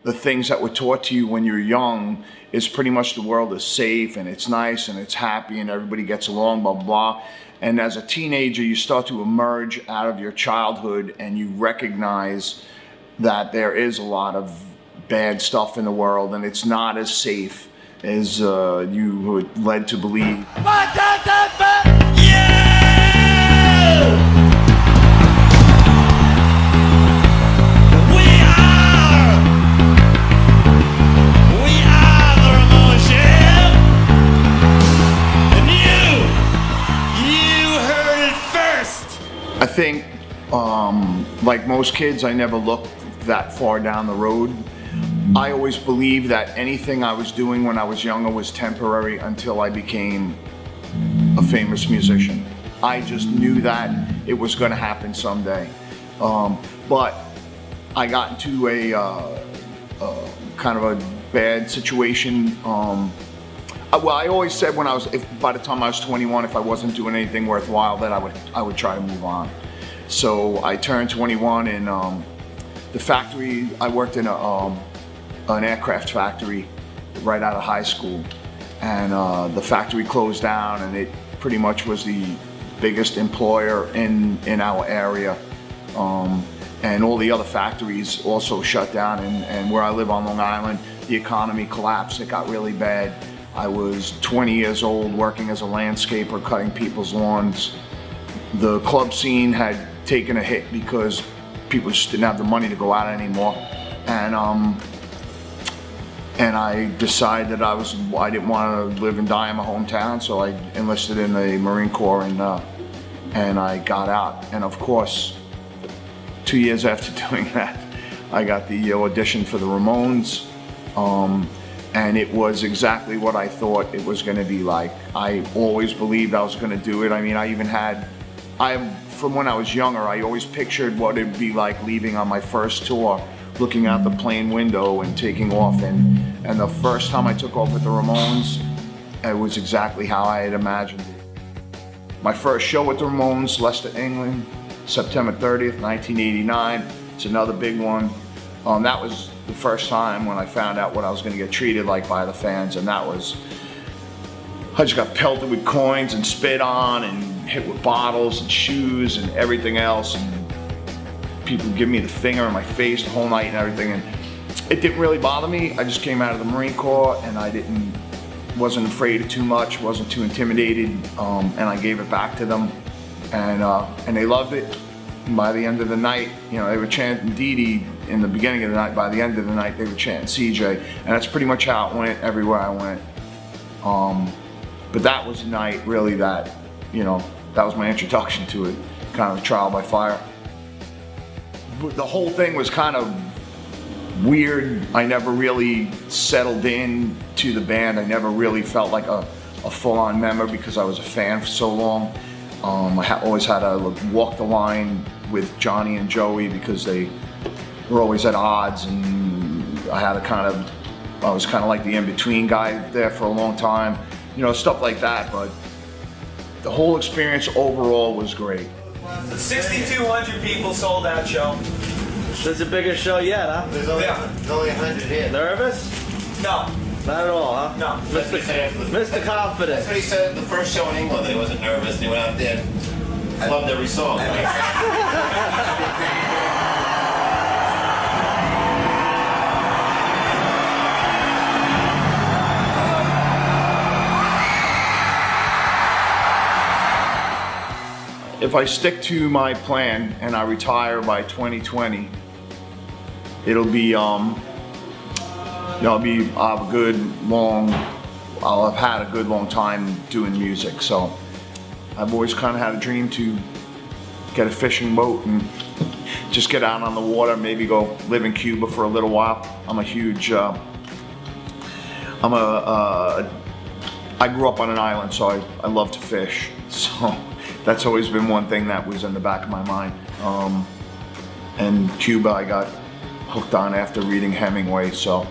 the things that were taught to you when you're young is pretty much the world is safe and it's nice and it's happy and everybody gets along, blah, blah, blah. And as a teenager, you start to emerge out of your childhood and you recognize that there is a lot of bad stuff in the world and it's not as safe as you were led to believe. I think, like most kids, I never looked that far down the road. I always believed that anything I was doing when I was younger was temporary until I became a famous musician. I just knew that it was going to happen someday. But I got into a kind of a bad situation. Well, I always said when by the time I was 21, if I wasn't doing anything worthwhile, then I would try to move on. So I turned 21 and the factory, I worked in an aircraft factory right out of high school. And the factory closed down and it pretty much was the biggest employer in our area. And all the other factories also shut down, and where I live on Long Island, the economy collapsed. It got really bad. I was 20 years old working as a landscaper, cutting people's lawns. The club scene had taken a hit because people just didn't have the money to go out anymore. And I decided that I didn't want to live and die in my hometown, so I enlisted in the Marine Corps and I got out. And of course, 2 years after doing that, I got the audition for the Ramones. And it was exactly what I thought it was going to be like. I always believed I was going to do it. I mean, from when I was younger, I always pictured what it'd be like leaving on my first tour, looking out the plane window and taking off. And the first time I took off with the Ramones, it was exactly how I had imagined it. My first show with the Ramones, Leicester, England, September 30th, 1989. It's another big one. That was the first time when I found out what I was going to get treated like by the fans, and I just got pelted with coins and spit on and hit with bottles and shoes and everything else, and people give me the finger in my face the whole night and everything, and it didn't really bother me. I just came out of the Marine Corps and I wasn't afraid of too much, wasn't too intimidated, and I gave it back to them, and they loved it. And by the end of the night, you know, they were chanting Dee Dee in the beginning of the night. By the end of the night, they were chanting CJ, and that's pretty much how it went everywhere I went. But that was the night, really, that, you know, that was my introduction to it, kind of trial by fire. But the whole thing was kind of weird. I never really settled in to the band. I never really felt like a full-on member because I was a fan for so long. I always had to walk the line with Johnny and Joey because they were always at odds, and I was kind of like the in-between guy there for a long time, you know, stuff like that. But the whole experience overall was great. 6,200 people sold out show. This is the biggest show yet, huh? There's only 100 here. Nervous? No. Not at all, huh? No. Mr. Confident. That's what he said at the first show in England. He wasn't nervous. He went out there and loved every song. If I stick to my plan and I retire by 2020, it'll be I'll have had a good long time doing music. So I've always kind of had a dream to get a fishing boat and just get out on the water, maybe go live in Cuba for a little while. I grew up on an island, so I love to fish. So that's always been one thing that was in the back of my mind. And Cuba I got hooked on after reading Hemingway, so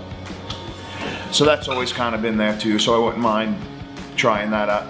that's always kind of been there too, so I wouldn't mind trying that out.